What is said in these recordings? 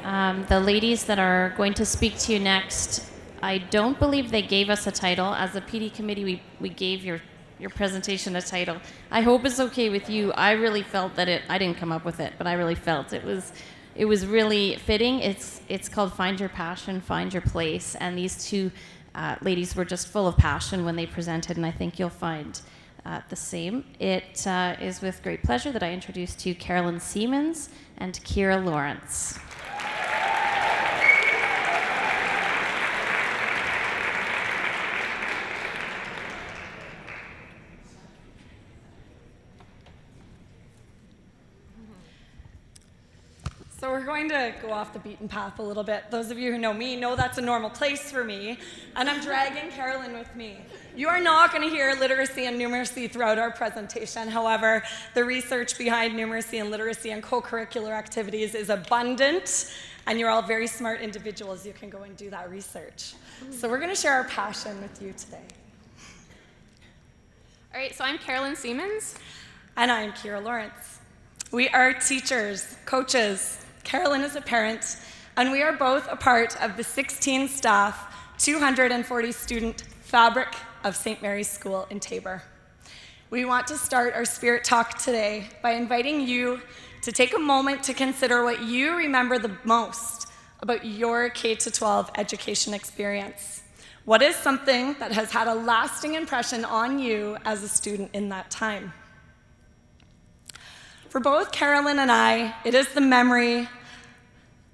The ladies that are going to speak to you next, I don't believe they gave us a title. As a PD committee, we gave your presentation a title. I hope it's okay with you. I really felt that I didn't come up with it, but I really felt it was really fitting. It's called Find Your Passion, Find Your Place, and these two ladies were just full of passion when they presented, and I think you'll find the same. It is with great pleasure that I introduce to you Carolyn Siemens and Kira Lawrence. So we're going to go off the beaten path a little bit. Those of you who know me know that's a normal place for me, and I'm dragging Carolyn with me. You are not going to hear literacy and numeracy throughout our presentation. However, the research behind numeracy and literacy and co-curricular activities is abundant, and you're all very smart individuals. You can go and do that research. So we're going to share our passion with you today. All right, so I'm Carolyn Siemens. And I'm Kira Lawrence. We are teachers, coaches. Carolyn is a parent, and we are both a part of the 16 staff, 240 student fabric of St. Mary's School in Taber. We want to start our Spirit Talk today by inviting you to take a moment to consider what you remember the most about your K-12 education experience. What is something that has had a lasting impression on you as a student in that time? For both Carolyn and I, it is the memory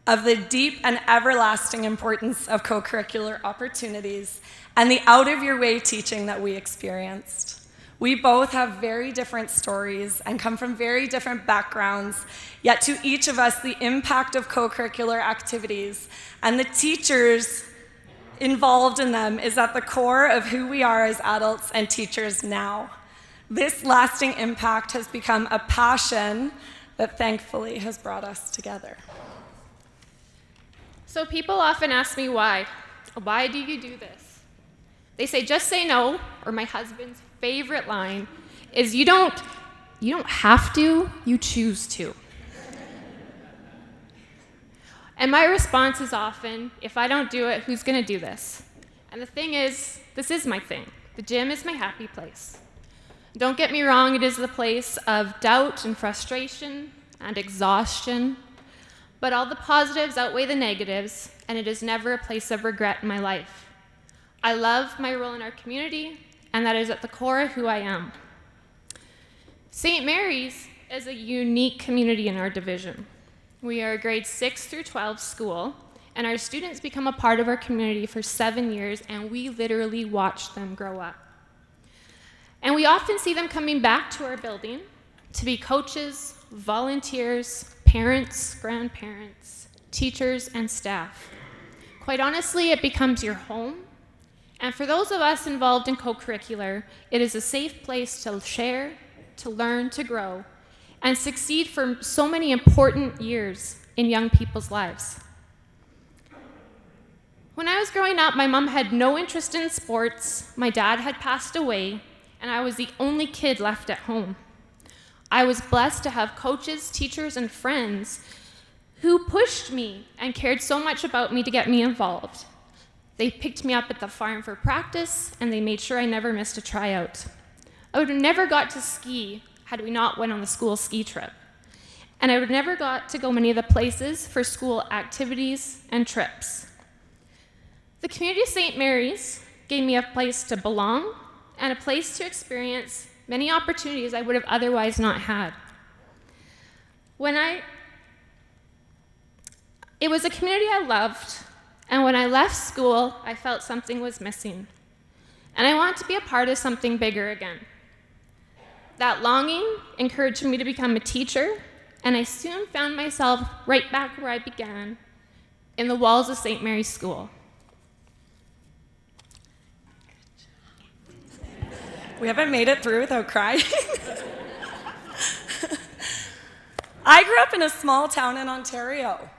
of the deep and everlasting importance of co-curricular opportunities and the out-of-your-way teaching that we experienced. We both have very different stories and come from very different backgrounds, yet to each of us, the impact of co-curricular activities and the teachers involved in them is at the core of who we are as adults and teachers now. This lasting impact has become a passion that thankfully has brought us together. So people often ask me why. Why do you do this? They say, just say no, or my husband's favorite line is, you don't have to, you choose to. And my response is often, if I don't do it, who's gonna do this? And the thing is, this is my thing. The gym is my happy place. Don't get me wrong, it is the place of doubt and frustration and exhaustion, but all the positives outweigh the negatives, and it is never a place of regret in my life. I love my role in our community, and that is at the core of who I am. St. Mary's is a unique community in our division. We are a grade 6 through 12 school, and our students become a part of our community for 7 years, and we literally watch them grow up. And we often see them coming back to our building to be coaches, volunteers, parents, grandparents, teachers, and staff. Quite honestly, it becomes your home. And for those of us involved in co-curricular, it is a safe place to share, to learn, to grow, and succeed for so many important years in young people's lives. When I was growing up, my mom had no interest in sports, my dad had passed away, and I was the only kid left at home. I was blessed to have coaches, teachers, and friends who pushed me and cared so much about me to get me involved. They picked me up at the farm for practice, and they made sure I never missed a tryout. I would have never got to ski had we not went on the school ski trip. And I would have never got to go many of the places for school activities and trips. The community of St. Mary's gave me a place to belong and a place to experience many opportunities I would have otherwise not had. It was a community I loved, and when I left school, I felt something was missing. And I wanted to be a part of something bigger again. That longing encouraged me to become a teacher, and I soon found myself right back where I began, in the walls of St. Mary's School. We haven't made it through without crying. I grew up in a small town in Ontario,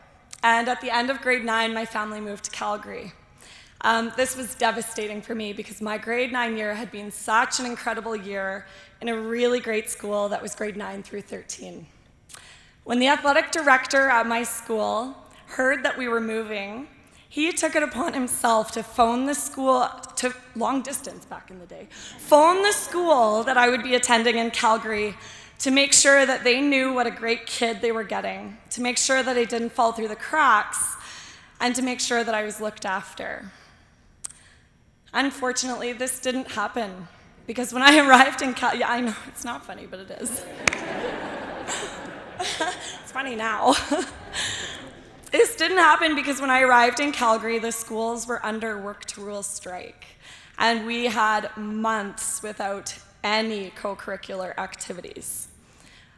and at the end of grade 9, my family moved to Calgary. This was devastating for me because my grade 9 year had been such an incredible year in a really great school that was grade 9 through 13. When the athletic director at my school heard that we were moving, he took it upon himself to phone the school, to long distance back in the day, phone the school that I would be attending in Calgary to make sure that they knew what a great kid they were getting, to make sure that I didn't fall through the cracks, and to make sure that I was looked after. Unfortunately, this didn't happen, because when I arrived in Calgary, yeah, I know, it's not funny, but it is. It's funny now. This didn't happen because when I arrived in Calgary, the schools were under work-to-rule strike, and we had months without any co-curricular activities.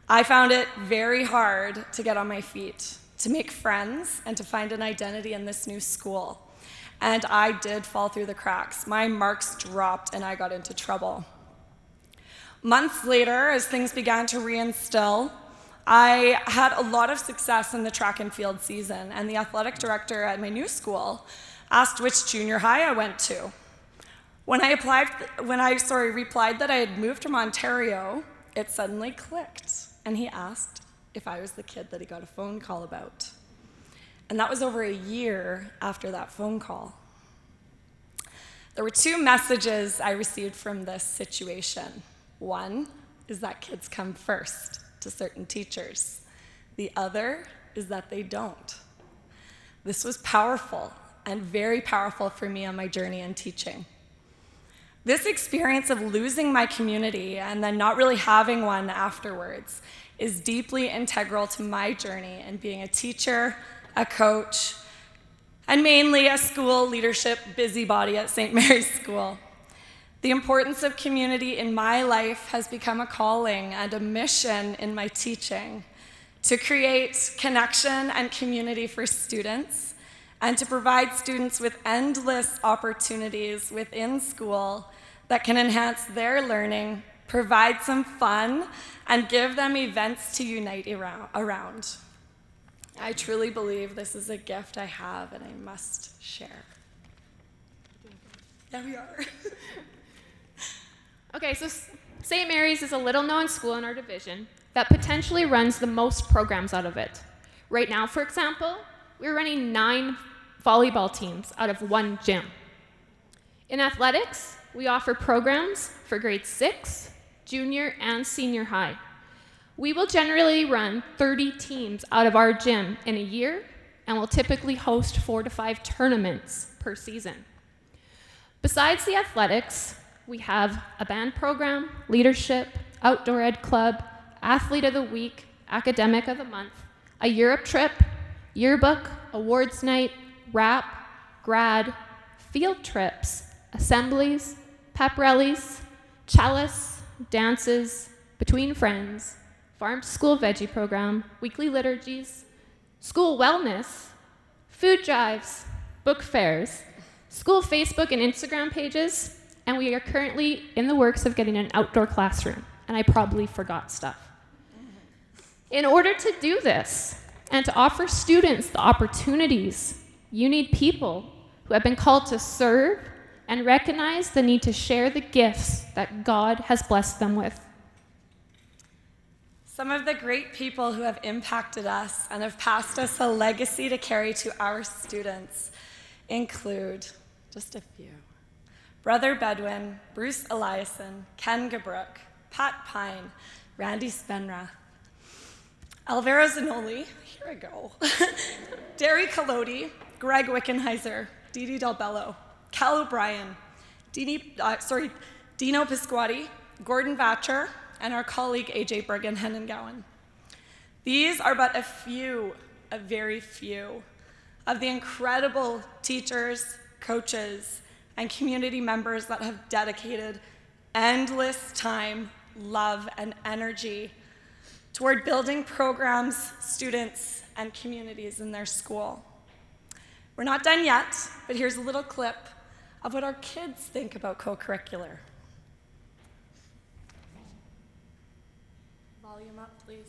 I found it very hard to get on my feet, to make friends, and to find an identity in this new school. And I did fall through the cracks. My marks dropped, and I got into trouble. Months later, as things began to reinstill, I had a lot of success in the track and field season, and the athletic director at my new school asked which junior high I went to. When I replied that I had moved from Ontario, it suddenly clicked, and he asked if I was the kid that he got a phone call about. And that was over a year after that phone call. There were two messages I received from this situation. One is that kids come first to certain teachers. The other is that they don't. This was powerful and very powerful for me on my journey in teaching. This experience of losing my community and then not really having one afterwards is deeply integral to my journey in being a teacher, a coach, and mainly a school leadership busybody at St. Mary's School. The importance of community in my life has become a calling and a mission in my teaching to create connection and community for students and to provide students with endless opportunities within school that can enhance their learning, provide some fun, and give them events to unite around. I truly believe this is a gift I have and I must share. There we are. Okay, so St. Mary's is a little-known school in our division that potentially runs the most programs out of it. Right now, for example, we're running 9 volleyball teams out of 1 gym. In athletics, we offer programs for grade 6, junior, and senior high. We will generally run 30 teams out of our gym in a year, and will typically host 4 to 5 tournaments per season. Besides the athletics, we have a band program, leadership, outdoor ed club, athlete of the week, academic of the month, a Europe trip, yearbook, awards night, rap, grad, field trips, assemblies, pep rallies, chalice, dances, between friends, farm to school veggie program, weekly liturgies, school wellness, food drives, book fairs, school Facebook and Instagram pages, and we are currently in the works of getting an outdoor classroom, and I probably forgot stuff. In order to do this, and to offer students the opportunities, you need people who have been called to serve and recognize the need to share the gifts that God has blessed them with. Some of the great people who have impacted us and have passed us a legacy to carry to our students include just a few. Brother Bedwin, Bruce Eliason, Ken Gabrook, Pat Pine, Randy Spenrath, Alvaro Zanoli, here I go, Derry Collodi, Greg Wickenheiser, Didi Del Bello, Cal O'Brien, Dino Pisquati, Gordon Vatcher, and our colleague AJ Bergen Henengowen. These are but a very few, of the incredible teachers, coaches, and community members that have dedicated endless time, love, and energy toward building programs, students, and communities in their school. We're not done yet, but here's a little clip of what our kids think about co-curricular. Volume up, please.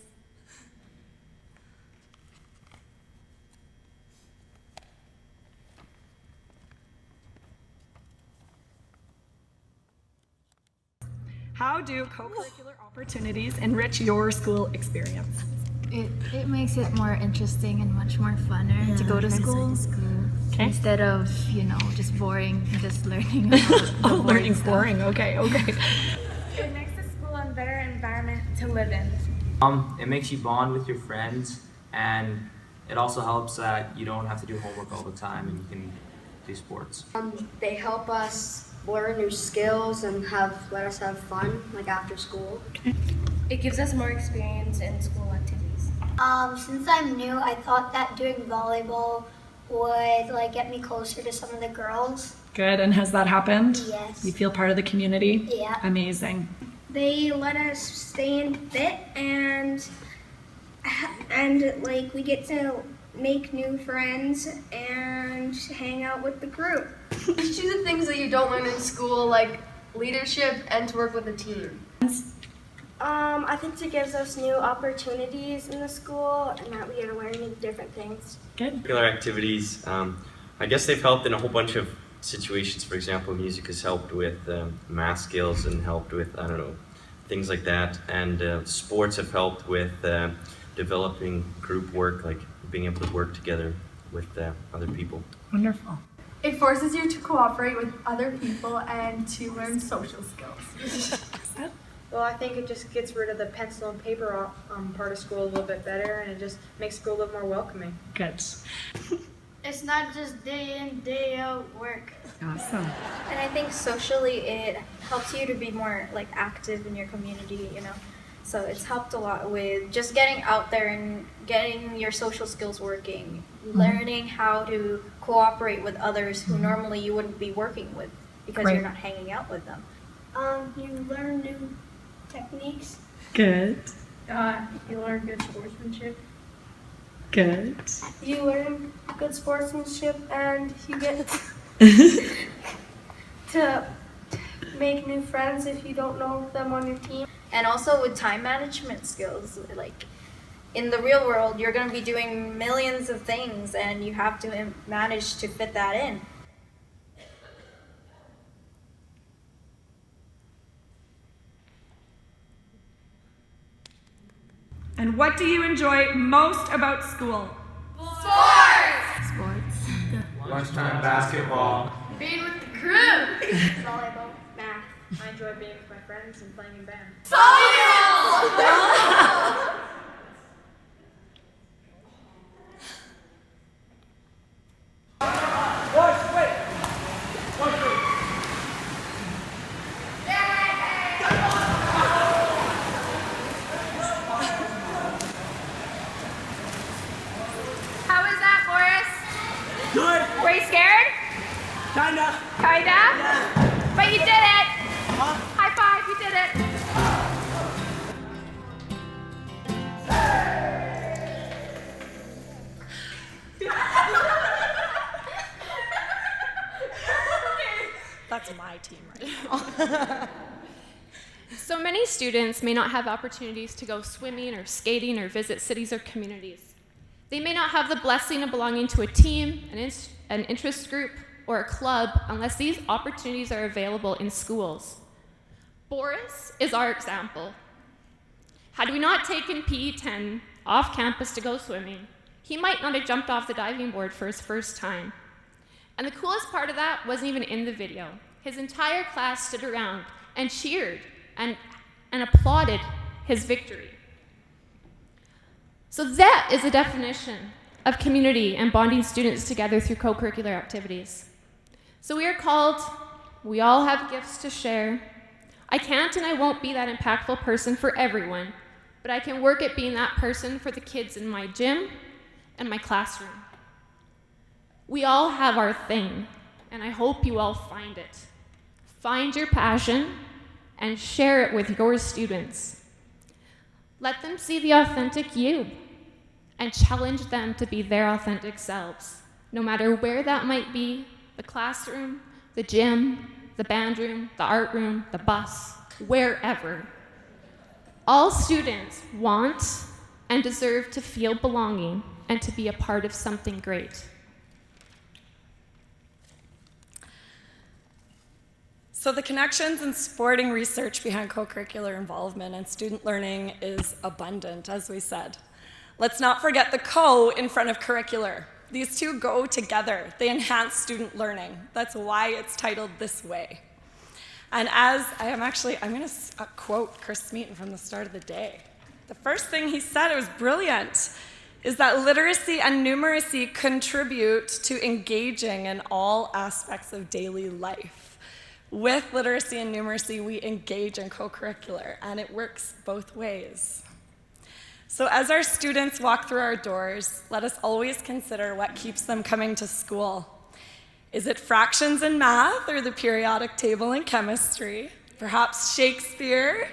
How do co-curricular opportunities enrich your school experience? It makes it more interesting and much more funner to go to school. Okay. Instead of, just boring, just learning about the Learning stuff. boring. Okay. It makes the school a better environment to live in. It makes you bond with your friends, and it also helps that you don't have to do homework all the time and you can do sports. They help us learn new skills and let us have fun, like after school. It gives us more experience in school activities. Since I'm new, I thought that doing volleyball would get me closer to some of the girls. Good. And has that happened? Yes. You feel part of the community? Yeah. Amazing. They let us stay in fit and we get to make new friends and hang out with the group. Just do the things that you don't learn in school, like leadership and to work with a team. I think it gives us new opportunities in the school and that we get to learn new different things. Good. Regular activities, I guess they've helped in a whole bunch of situations. For example, music has helped with math skills and helped with, things like that. And sports have helped with developing group work, like being able to work together with other people. Wonderful. It forces you to cooperate with other people and to learn social skills. Well, I think it just gets rid of the pencil and paper part of school a little bit better, and it just makes school a little more welcoming. Good. It's not just day in, day out work. Awesome. And I think socially it helps you to be more active in your community, So it's helped a lot with just getting out there and getting your social skills working, learning how to cooperate with others who normally you wouldn't be working with because you're not hanging out with them. You learn new techniques. Good. You learn good sportsmanship. Good. You learn good sportsmanship and you get to make new friends if you don't know them on your team. And also with time management skills, in the real world, you're going to be doing millions of things and you have to manage to fit that in. And what do you enjoy most about school? Sports. Lunchtime basketball. Being with the crew. Volleyball, math. I enjoy being with my friends and playing in band. How was that, Boris? Good. Were you scared? Kinda. Kinda? Yeah. But you did it. Huh? High five, you did it. That's my team right now. So many students may not have opportunities to go swimming or skating or visit cities or communities. They may not have the blessing of belonging to a team, an interest group, or a club unless these opportunities are available in schools. Boris is our example. Had we not taken PE 10 off campus to go swimming, he might not have jumped off the diving board for his first time. And the coolest part of that wasn't even in the video. His entire class stood around and cheered and applauded his victory. So that is a definition of community and bonding students together through co-curricular activities. So we all have gifts to share. I can't and I won't be that impactful person for everyone, but I can work at being that person for the kids in my gym and my classroom. We all have our thing, and I hope you all find it. Find your passion and share it with your students. Let them see the authentic you and challenge them to be their authentic selves, no matter where that might be, the classroom, the gym, the band room, the art room, the bus, wherever. All students want and deserve to feel belonging and to be a part of something great. So the connections and sporting research behind co-curricular involvement and student learning is abundant, as we said. Let's not forget the co in front of curricular. These two go together. They enhance student learning. That's why it's titled this way. And as I'm going to quote Chris Smeaton from the start of the day. The first thing he said, it was brilliant, is that literacy and numeracy contribute to engaging in all aspects of daily life. With literacy and numeracy, we engage in co-curricular, and it works both ways. So as our students walk through our doors, let us always consider what keeps them coming to school. Is it fractions in math or the periodic table in chemistry? Perhaps Shakespeare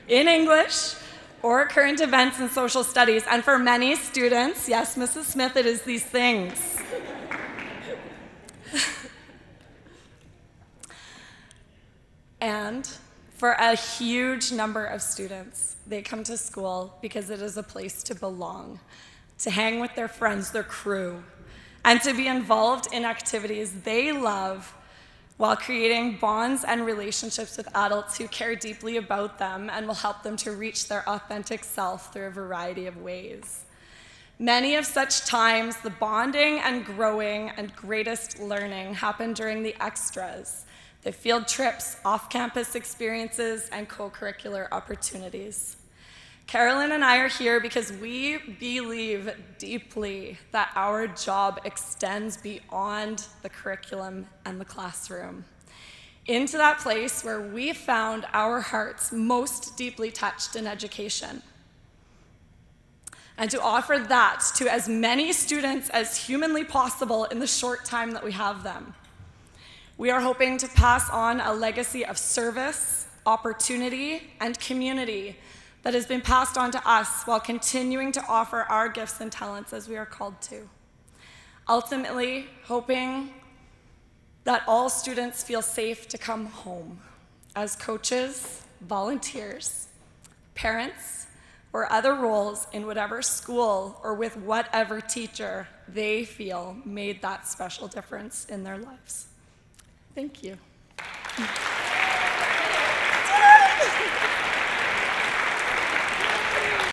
in English or current events in social studies? And for many students, yes, Mrs. Smith, it is these things. And for a huge number of students, they come to school because it is a place to belong, to hang with their friends, their crew, and to be involved in activities they love while creating bonds and relationships with adults who care deeply about them and will help them to reach their authentic self through a variety of ways. Many of such times, the bonding and growing and greatest learning happen during the extras, the field trips, off-campus experiences, and co-curricular opportunities. Carolyn and I are here because we believe deeply that our job extends beyond the curriculum and the classroom, into that place where we found our hearts most deeply touched in education. And to offer that to as many students as humanly possible in the short time that we have them. We are hoping to pass on a legacy of service, opportunity, and community that has been passed on to us while continuing to offer our gifts and talents as we are called to. Ultimately, hoping that all students feel safe to come home as coaches, volunteers, parents, or other roles in whatever school or with whatever teacher they feel made that special difference in their lives. Thank you.